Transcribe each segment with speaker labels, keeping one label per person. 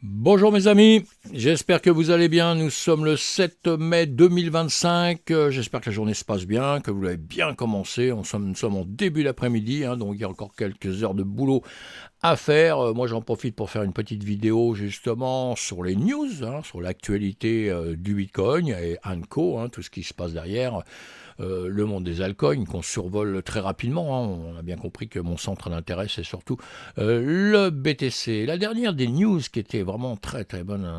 Speaker 1: Bonjour mes amis, j'espère que vous allez bien. Nous sommes le 7 mai 2025. J'espère que la journée se passe bien, que vous l'avez bien commencé. Nous sommes en début d'après-midi, donc il y a encore quelques heures de boulot à faire. Moi j'en profite pour faire une petite vidéo justement sur les news, sur l'actualité du Bitcoin et Co, tout ce qui se passe derrière. Le monde des altcoins qu'on survole très rapidement. On a bien compris que mon centre d'intérêt, c'est surtout le BTC. La dernière des news qui était vraiment très très bonne,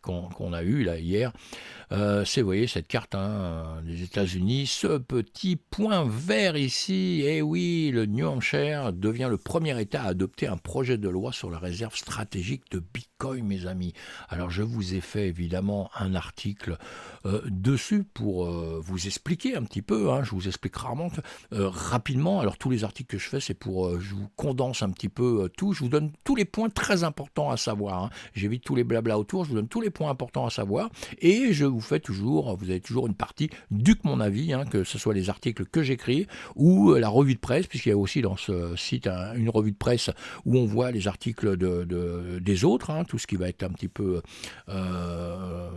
Speaker 1: qu'on a eue là hier, c'est, vous voyez, cette carte des États-Unis, ce petit point vert ici. Et oui, le New Hampshire devient le premier État à adopter un projet de loi sur la réserve stratégique de Bitcoin, mes amis. Alors, je vous ai fait évidemment un article dessus pour vous expliquer un petit peu. Je vous explique rarement, rapidement. Alors, tous les articles que je fais, c'est pour, je vous condense un petit peu tout. Je vous donne tous les points très importants à savoir. J'évite tous les blabla autour. Je vous donne tous les points importants à savoir. Et je vous avez toujours une partie du que mon avis, que ce soit les articles que j'écris ou la revue de presse, puisqu'il y a aussi dans ce site une revue de presse où on voit les articles des autres, tout ce qui va être un petit peu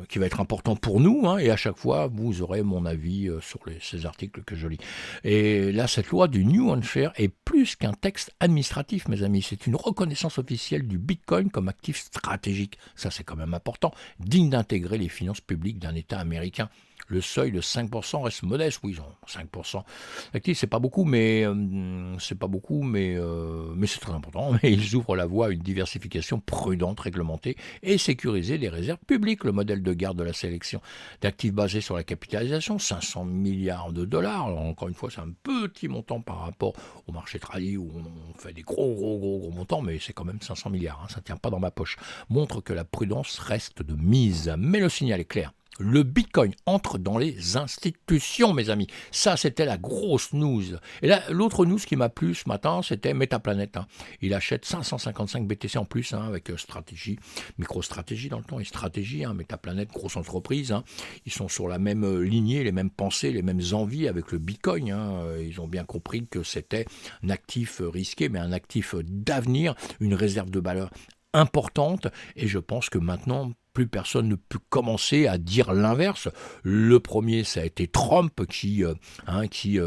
Speaker 1: qui va être important pour nous, et à chaque fois vous aurez mon avis sur ces articles que je lis. Et là, cette loi du New Hampshire est plus qu'un texte administratif, mes amis, c'est une reconnaissance officielle du Bitcoin comme actif stratégique. Ça, c'est quand même important, digne d'intégrer les finances publiques d'un État américain. Le seuil de 5% reste modeste, oui, 5% actifs, c'est pas beaucoup, mais c'est très important. Mais ils ouvrent la voie à une diversification prudente, réglementée et sécurisée des réserves publiques. Le modèle de garde de la sélection d'actifs basé sur la capitalisation, 500 milliards de dollars. Alors, encore une fois, c'est un petit montant par rapport au marché tradit où on fait des gros montants, mais c'est quand même 500 milliards. Ça ne tient pas dans ma poche. Montre que la prudence reste de mise. Mais le signal est clair. Le Bitcoin entre dans les institutions, mes amis. Ça, c'était la grosse news. Et là, l'autre news qui m'a plu ce matin, c'était Metaplanet. Il achète 555 BTC en plus, avec stratégie, micro-stratégie dans le temps et stratégie. Metaplanet, grosse entreprise. Ils sont sur la même lignée, les mêmes pensées, les mêmes envies avec le Bitcoin. Ils ont bien compris que c'était un actif risqué, mais un actif d'avenir, une réserve de valeur importante. Et je pense que maintenant, plus personne ne peut commencer à dire l'inverse. Le premier, ça a été Trump qui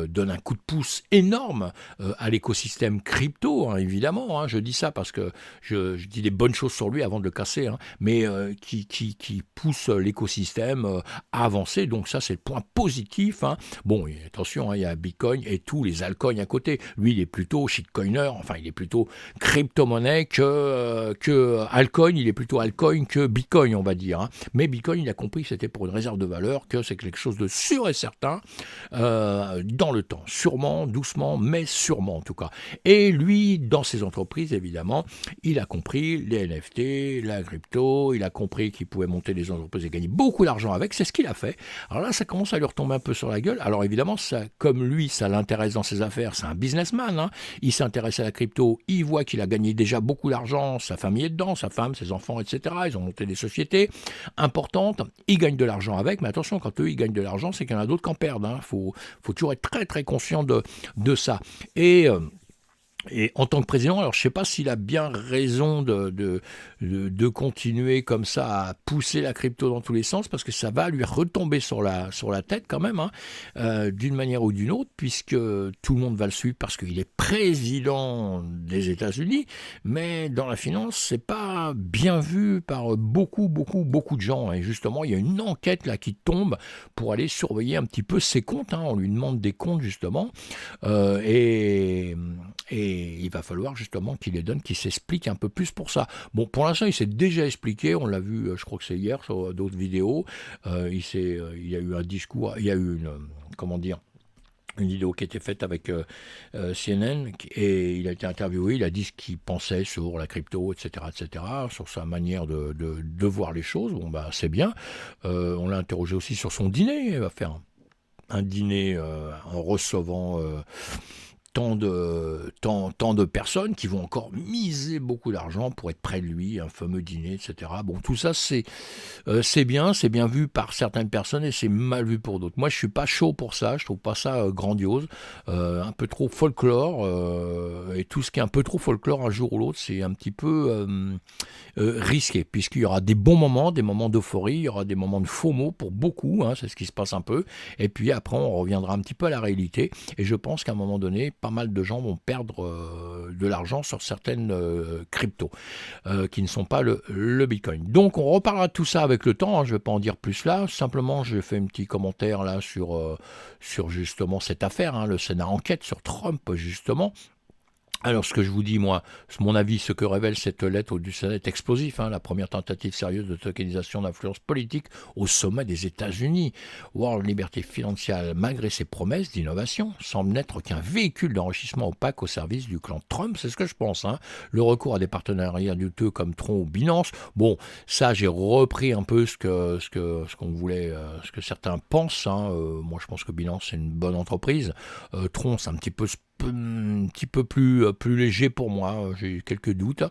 Speaker 1: donne un coup de pouce énorme à l'écosystème crypto, évidemment. Je dis ça parce que je dis des bonnes choses sur lui avant de le casser, mais qui pousse l'écosystème à avancer. Donc ça, c'est le point positif. Bon, et attention, il y a Bitcoin et tous les altcoins à côté. Lui, il est plutôt shitcoiner, enfin, il est plutôt crypto-monnaie que altcoin. Il est plutôt altcoin que Bitcoin, on va dire. Mais Bitcoin, il a compris que c'était pour une réserve de valeur, que c'est quelque chose de sûr et certain dans le temps. Sûrement, doucement, mais sûrement en tout cas. Et lui, dans ses entreprises, évidemment, il a compris les NFT, la crypto, il a compris qu'il pouvait monter des entreprises et gagner beaucoup d'argent avec. C'est ce qu'il a fait. Alors là, ça commence à lui retomber un peu sur la gueule. Alors évidemment, ça, comme lui, ça l'intéresse dans ses affaires. C'est un businessman. Il s'intéresse à la crypto. Il voit qu'il a gagné déjà beaucoup d'argent. Sa famille est dedans, sa femme, ses enfants, etc. Ils ont monté des sociétés importante, ils gagnent de l'argent avec, mais attention, quand eux ils gagnent de l'argent, c'est qu'il y en a d'autres qui en perdent. Faut toujours être très très conscient de ça. Et en tant que président, alors je ne sais pas s'il a bien raison de continuer comme ça à pousser la crypto dans tous les sens, parce que ça va lui retomber sur la tête quand même, d'une manière ou d'une autre, puisque tout le monde va le suivre parce qu'il est président des États-Unis, mais dans la finance, c'est pas bien vu par beaucoup de gens. Et justement, il y a une enquête là qui tombe pour aller surveiller un petit peu ses comptes. On lui demande des comptes justement, et il va falloir justement qu'il les donne, qu'il s'explique un peu plus pour ça. Bon, pour l'instant, il s'est déjà expliqué, on l'a vu, je crois que c'est hier, sur d'autres vidéos. Il y a eu un discours, il y a eu une vidéo qui a été faite avec CNN, et il a été interviewé, il a dit ce qu'il pensait sur la crypto, etc., sur sa manière de voir les choses. Bon, c'est bien. On l'a interrogé aussi sur son dîner. Il va faire un dîner en recevant tant de personnes qui vont encore miser beaucoup d'argent pour être près de lui, un fameux dîner, etc. Bon, tout ça, c'est bien vu par certaines personnes et c'est mal vu pour d'autres. Moi, je suis pas chaud pour ça, je trouve pas ça grandiose, un peu trop folklore, et tout ce qui est un peu trop folklore un jour ou l'autre, c'est un petit peu risqué, puisqu'il y aura des bons moments, des moments d'euphorie, il y aura des moments de faux mots pour beaucoup, hein, c'est ce qui se passe un peu, et puis après on reviendra un petit peu à la réalité, et je pense qu'à un moment donné, pas mal de gens vont perdre de l'argent sur certaines cryptos, qui ne sont pas le Bitcoin. Donc on reparlera de tout ça avec le temps, hein, je ne vais pas en dire plus là, simplement je fais un petit commentaire là sur justement cette affaire, hein, le Sénat enquête sur Trump justement. Alors, ce que je vous dis, moi, mon avis, ce que révèle cette lettre du Sénat est explosif, hein, la première tentative sérieuse de tokenisation d'influence politique au sommet des États-Unis. World Liberty Financial, malgré ses promesses d'innovation, semble n'être qu'un véhicule d'enrichissement opaque au service du clan Trump, c'est ce que je pense. Hein. Le recours à des partenariats douteux comme Tron ou Binance, bon, ça, j'ai repris un peu ce qu'on voulait, ce que certains pensent. Hein. Moi, je pense que Binance, c'est une bonne entreprise. Tron, c'est un petit peu plus léger pour moi, j'ai quelques doutes,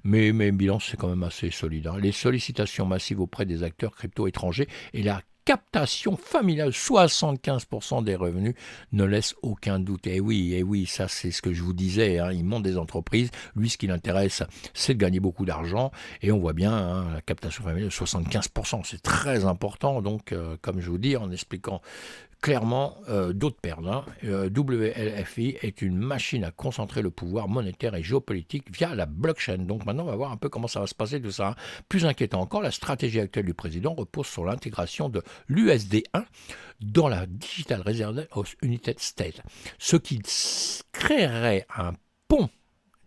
Speaker 1: mais Binance c'est quand même assez solide. Hein. Les sollicitations massives auprès des acteurs crypto étrangers et la captation familiale, 75% des revenus ne laissent aucun doute. Et oui, ça c'est ce que je vous disais, hein, il monte des entreprises, lui ce qui l'intéresse c'est de gagner beaucoup d'argent, et on voit bien, hein, la captation familiale, 75%, c'est très important, donc comme je vous dis, en expliquant clairement, d'autres perdent. Hein. WLFI est une machine à concentrer le pouvoir monétaire et géopolitique via la blockchain. Donc maintenant, on va voir un peu comment ça va se passer tout ça. Hein. Plus inquiétant encore, la stratégie actuelle du président repose sur l'intégration de l'USD1 dans la Digital Reserve of United States, ce qui créerait un pont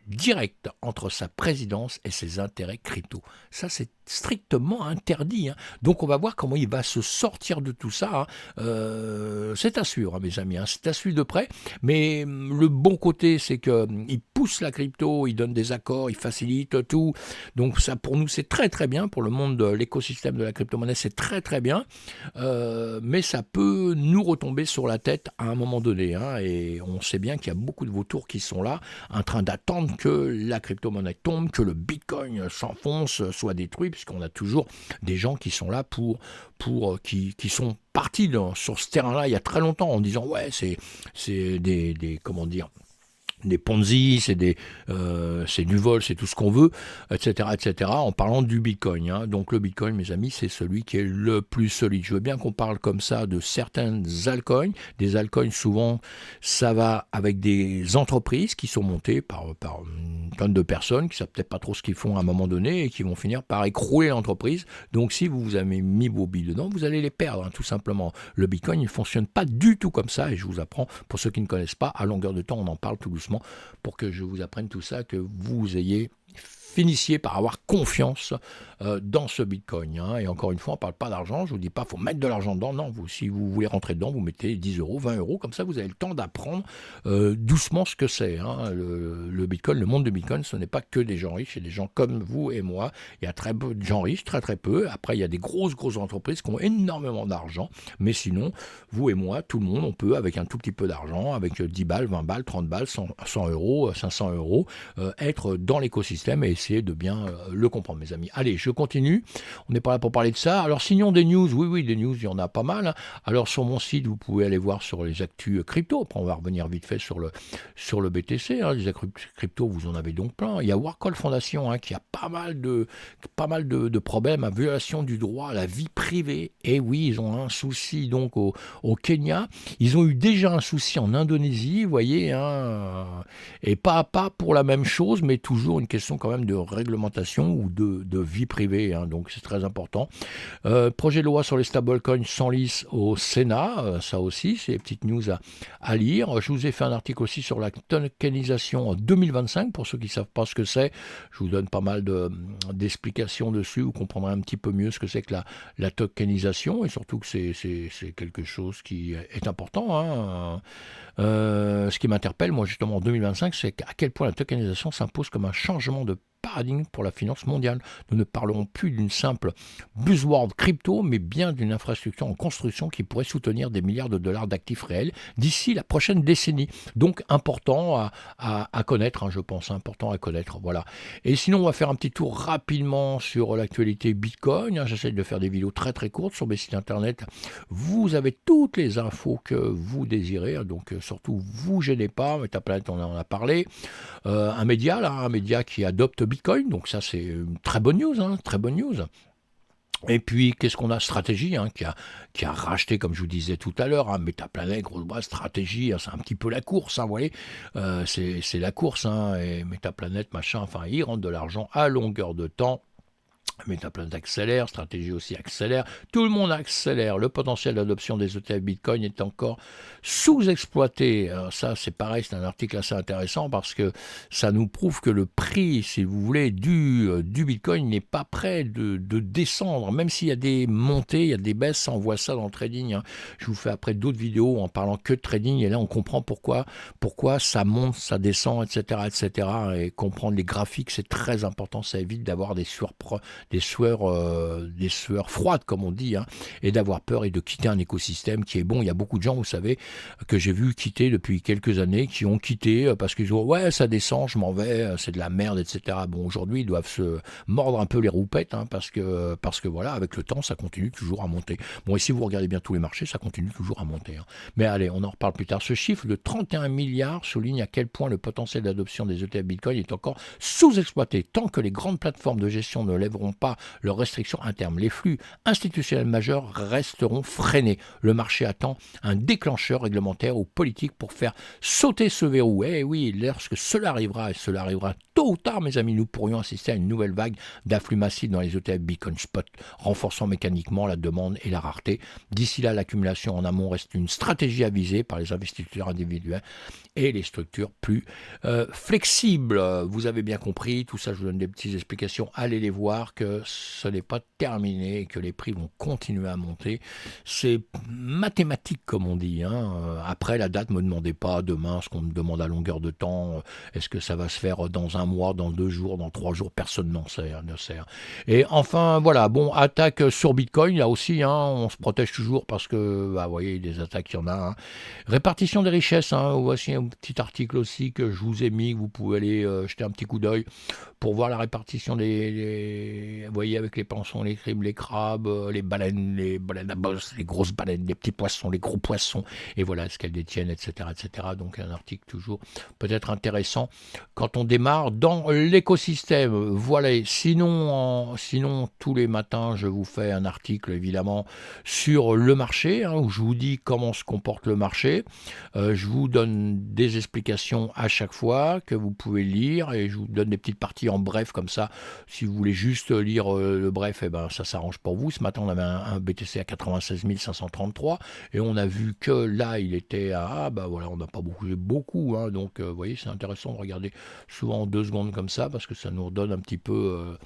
Speaker 1: direct entre sa présidence et ses intérêts crypto. Ça, c'est strictement interdit. Hein. Donc, on va voir comment il va se sortir de tout ça. Hein. C'est à suivre, hein, mes amis. Hein. C'est à suivre de près. Mais le bon côté, c'est qu'il pousse la crypto, il donne des accords, il facilite tout. Donc, ça, pour nous, c'est très, très bien. Pour le monde de l'écosystème de la crypto-monnaie, c'est très, très bien. Mais ça peut nous retomber sur la tête à un moment donné. Hein. Et on sait bien qu'il y a beaucoup de vautours qui sont là, en train d'attendre que la crypto-monnaie tombe, que le Bitcoin s'enfonce, soit détruit, puisqu'on a toujours des gens qui sont là qui sont partis sur ce terrain-là il y a très longtemps en disant ouais c'est des comment dire, des Ponzi, c'est du vol, c'est tout ce qu'on veut, etc., en parlant du Bitcoin. Hein. Donc le Bitcoin, mes amis, c'est celui qui est le plus solide. Je veux bien qu'on parle comme ça de certaines altcoins. Des altcoins, souvent, ça va avec des entreprises qui sont montées par une tonne de personnes qui ne savent peut-être pas trop ce qu'ils font à un moment donné et qui vont finir par écrouler l'entreprise. Donc si vous avez mis vos billes dedans, vous allez les perdre, hein, tout simplement. Le Bitcoin, il ne fonctionne pas du tout comme ça, et je vous apprends, pour ceux qui ne connaissent pas, à longueur de temps, on en parle tout doucement, pour que je vous apprenne tout ça, que vous finissiez par avoir confiance dans ce Bitcoin. Hein. Et encore une fois, on ne parle pas d'argent, je ne vous dis pas qu'il faut mettre de l'argent dedans, non, si vous voulez rentrer dedans, vous mettez 10 euros, 20 euros, comme ça vous avez le temps d'apprendre doucement ce que c'est. Hein. Le Bitcoin, le monde de Bitcoin, ce n'est pas que des gens riches, c'est des gens comme vous et moi, il y a très peu de gens riches, très très peu, après il y a des grosses entreprises qui ont énormément d'argent, mais sinon, vous et moi, tout le monde, on peut, avec un tout petit peu d'argent, avec 10 balles, 20 balles, 30 balles, 100 euros, 500 euros, être dans l'écosystème et essayer de bien le comprendre, mes amis. Allez, je continue. On n'est pas là pour parler de ça. Alors, sinon, des news. Oui, des news, il y en a pas mal. Hein. Alors, sur mon site, vous pouvez aller voir sur les actus crypto. Après, on va revenir vite fait sur le BTC. Hein. Les actus crypto, vous en avez donc plein. Il y a Warcol Foundation, hein, qui a pas mal de problèmes à violation du droit à la vie privée. Et oui, ils ont un souci donc au Kenya. Ils ont eu déjà un souci en Indonésie, vous voyez. Hein, et pas à pas pour la même chose, mais toujours une question quand même de réglementation ou de vie privée, hein, donc c'est très important. Projet de loi sur les stablecoins s'enlise au Sénat, ça aussi, c'est des petites news à lire. Je vous ai fait un article aussi sur la tokenisation en 2025, pour ceux qui ne savent pas ce que c'est. Je vous donne pas mal d'explications dessus, vous comprendrez un petit peu mieux ce que c'est que la tokenisation, et surtout que c'est quelque chose qui est important. Hein. Ce qui m'interpelle, moi, justement, en 2025, c'est à quel point la tokenisation s'impose comme un changement de paradigme pour la finance mondiale. Nous ne parlerons plus d'une simple buzzword crypto, mais bien d'une infrastructure en construction qui pourrait soutenir des milliards de dollars d'actifs réels d'ici la prochaine décennie. Donc important à connaître, je pense, important à connaître. Voilà. Et sinon, on va faire un petit tour rapidement sur l'actualité Bitcoin. J'essaie de faire des vidéos très très courtes sur mes sites internet. Vous avez toutes les infos que vous désirez, donc surtout vous gênez pas. Metaplanète, on en a parlé. Un média qui adopte Bitcoin, donc ça c'est une très bonne news, très bonne news. Et puis, qu'est-ce qu'on a? Stratégie, qui a racheté, comme je vous disais tout à l'heure, Metaplanète, grosse boîte, Stratégie, c'est un petit peu la course, vous voyez, c'est la course, et Metaplanète, machin, enfin, ils rentrent de l'argent à longueur de temps. Metaplanète accélère, Stratégie aussi accélère, tout le monde accélère. Le potentiel d'adoption des ETF Bitcoin est encore sous-exploité. Alors ça, c'est pareil, c'est un article assez intéressant parce que ça nous prouve que le prix, si vous voulez, du Bitcoin n'est pas prêt de descendre. Même s'il y a des montées, il y a des baisses, on voit ça dans le trading. Je vous fais après d'autres vidéos en parlant que de trading et là, on comprend pourquoi ça monte, ça descend, etc. Et comprendre les graphiques, c'est très important. Ça évite d'avoir des sueurs froides, comme on dit, et d'avoir peur et de quitter un écosystème qui est bon. Il y a beaucoup de gens, vous savez, que j'ai vu quitter depuis quelques années, qui ont quitté parce qu'ils ont ouais, ça descend, je m'en vais, c'est de la merde, etc. Bon, aujourd'hui, ils doivent se mordre un peu les roupettes, parce que voilà, avec le temps, ça continue toujours à monter. Bon, et si vous regardez bien tous les marchés, ça continue toujours à monter. Mais allez, on en reparle plus tard. Ce chiffre de 31 milliards souligne à quel point le potentiel d'adoption des ETF Bitcoin est encore sous-exploité. Tant que les grandes plateformes de gestion ne lèveront pas leurs restrictions internes, les flux institutionnels majeurs resteront freinés. Le marché attend un déclencheur réglementaire ou politique pour faire sauter ce verrou. Eh oui, lorsque cela arrivera, et cela arrivera tôt ou tard, mes amis, nous pourrions assister à une nouvelle vague d'afflux massif dans les ETF Bitcoin Spot, renforçant mécaniquement la demande et la rareté. D'ici là, l'accumulation en amont reste une stratégie avisée par les investisseurs individuels et les structures plus flexibles. Vous avez bien compris, tout ça, je vous donne des petites explications. Allez les voir, que ce n'est pas terminé et que les prix vont continuer à monter. C'est mathématique, comme on dit. Après, la date, ne me demandez pas demain ce qu'on me demande à longueur de temps. Est-ce que ça va se faire dans un mois, dans 2 jours, dans 3 jours? Personne ne sait. Et enfin, voilà, bon, attaque sur Bitcoin, là aussi, on se protège toujours parce que, vous voyez, des attaques, il y en a. Répartition des richesses, voici un petit article aussi que je vous ai mis, que vous pouvez aller jeter un petit coup d'œil pour voir la répartition vous voyez, avec les poissons, les cribes, les crabes, les baleines à bosse, les grosses baleines, les petits poissons, les gros poissons, et voilà ce qu'elles détiennent, etc. Donc un article toujours peut-être intéressant quand on démarre dans l'écosystème. Voilà, sinon tous les matins, je vous fais un article, évidemment, sur le marché, où je vous dis comment se comporte le marché. Je vous donne des explications à chaque fois que vous pouvez lire, et je vous donne des petites parties en bref, comme ça, si vous voulez juste lire le bref, ça s'arrange pour vous. Ce matin, on avait un BTC à 96 533, et on a vu que là, il était à, voilà, on n'a pas bougé beaucoup, donc vous voyez, c'est intéressant de regarder souvent en 2 secondes comme ça, parce que ça nous redonne un petit peu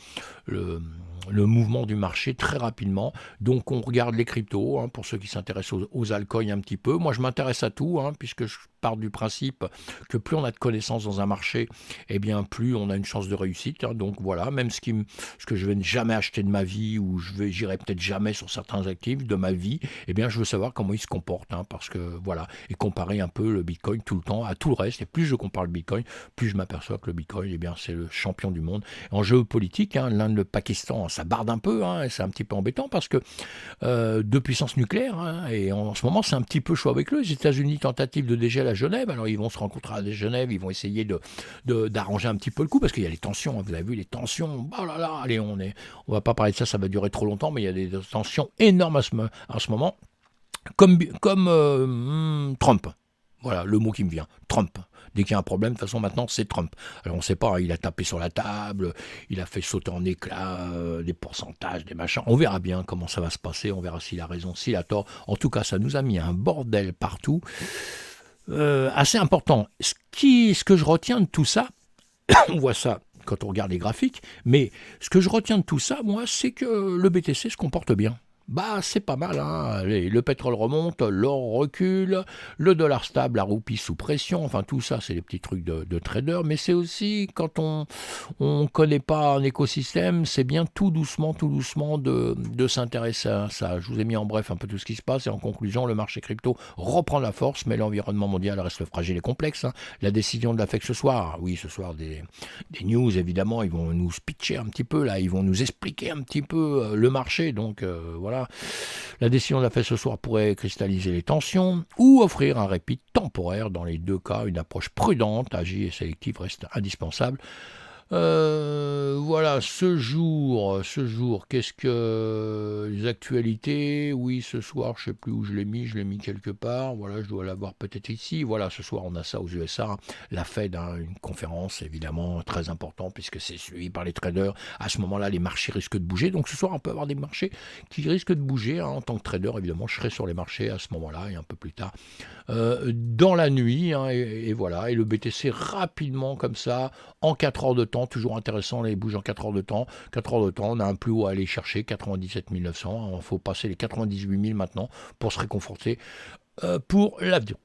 Speaker 1: le mouvement du marché très rapidement. Donc on regarde les cryptos, pour ceux qui s'intéressent aux altcoins un petit peu. Moi, je m'intéresse à tout, puisque je pars du principe que plus on a de connaissances dans un marché, eh bien plus on a une chance de réussite. Donc voilà, même ce que je vais jamais acheter de ma vie, ou j'irai peut-être jamais sur certains actifs de ma vie, eh bien je veux savoir comment ils se comportent, parce que voilà, et comparer un peu le Bitcoin tout le temps à tout le reste. Et plus je compare le Bitcoin, plus je m'aperçois que le Bitcoin, eh bien c'est le champion du monde. En géopolitique, l'Inde, le Pakistan, ça barde un peu, et c'est un petit peu embêtant parce que 2 puissances nucléaires, et en ce moment c'est un petit peu chaud avec eux. Les États-Unis, tentative de dégel à Genève, alors ils vont se rencontrer à Genève, ils vont essayer d'arranger un petit peu le coup, parce qu'il y a les tensions, vous avez vu les tensions, oh là là, allez, on va pas parler de ça, ça va durer trop longtemps, mais il y a des tensions énormes à ce moment, comme Trump. Voilà le mot qui me vient, Trump. Dès qu'il y a un problème, de toute façon maintenant c'est Trump. Alors on ne sait pas, il a tapé sur la table, il a fait sauter en éclats des pourcentages, des machins. On verra bien comment ça va se passer, on verra s'il a raison, s'il a tort. En tout cas, ça nous a mis un bordel partout. Assez important. Ce que je retiens de tout ça, on voit ça quand on regarde les graphiques, mais ce que je retiens de tout ça, moi, c'est que le BTC se comporte bien. Bah, c'est pas mal, hein. Allez, le pétrole remonte, l'or recule, le dollar stable, la roupie sous pression, enfin tout ça, c'est des petits trucs de trader, mais c'est aussi quand on connaît pas un écosystème, c'est bien tout doucement de s'intéresser à ça. Je vous ai mis en bref un peu tout ce qui se passe et en conclusion, le marché crypto reprend la force, mais l'environnement mondial reste fragile et complexe, hein. La décision de la FED ce soir, oui, ce soir des news évidemment, ils vont nous pitcher un petit peu là, ils vont nous expliquer un petit peu le marché, donc voilà. La décision de la FED ce soir pourrait cristalliser les tensions ou offrir un répit temporaire. Dans les deux cas, une approche prudente, agie et sélective reste indispensable. Voilà, qu'est-ce que les actualités? Oui, ce soir, je sais plus où je l'ai mis quelque part. Voilà, je dois l'avoir peut-être ici. Voilà, ce soir, on a ça aux USA, hein. La Fed, hein, une conférence évidemment très importante puisque c'est suivi par les traders. À ce moment-là, les marchés risquent de bouger. Donc ce soir, on peut avoir des marchés qui risquent de bouger, hein. En tant que trader, évidemment, je serai sur les marchés à ce moment-là et un peu plus tard dans la nuit, hein, et voilà, et le BTC rapidement comme ça, en 4 heures de temps, toujours intéressant, les bouges en 4 heures de temps, 4 heures de temps, on a un plus haut à aller chercher, 97 900, il faut passer les 98 000 maintenant pour se réconforter pour l'avenir.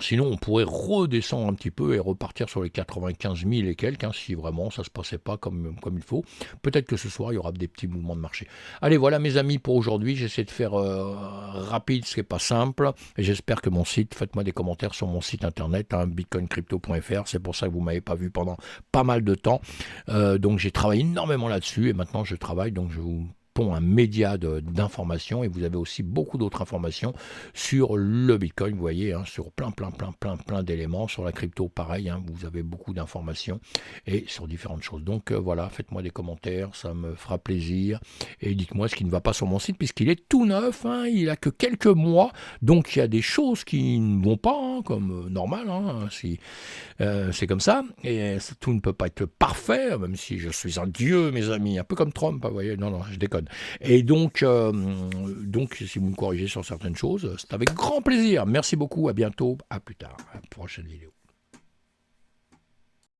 Speaker 1: Sinon on pourrait redescendre un petit peu et repartir sur les 95 000 et quelques, hein, si vraiment ça se passait pas comme il faut. Peut-être que ce soir il y aura des petits mouvements de marché. Allez, voilà mes amis pour aujourd'hui, j'essaie de faire rapide, ce qui n'est pas simple, et j'espère que mon site, faites-moi des commentaires sur mon site internet, hein, bitcoincrypto.fr, c'est pour ça que vous ne m'avez pas vu pendant pas mal de temps. Donc j'ai travaillé énormément là-dessus et maintenant je travaille, donc je vous un média d'informations et vous avez aussi beaucoup d'autres informations sur le Bitcoin, vous voyez, hein, sur plein d'éléments, sur la crypto pareil, hein, vous avez beaucoup d'informations et sur différentes choses. Donc voilà, faites-moi des commentaires, ça me fera plaisir et dites-moi ce qui ne va pas sur mon site puisqu'il est tout neuf, hein, il a que quelques mois, donc il y a des choses qui ne vont pas, hein, comme normal, hein, si c'est comme ça, et tout ne peut pas être parfait, même si je suis un dieu, mes amis, un peu comme Trump, vous voyez, non, je déconne. Et donc, si vous me corrigez sur certaines choses, c'est avec grand plaisir. Merci beaucoup, à bientôt, à plus tard, à la prochaine vidéo.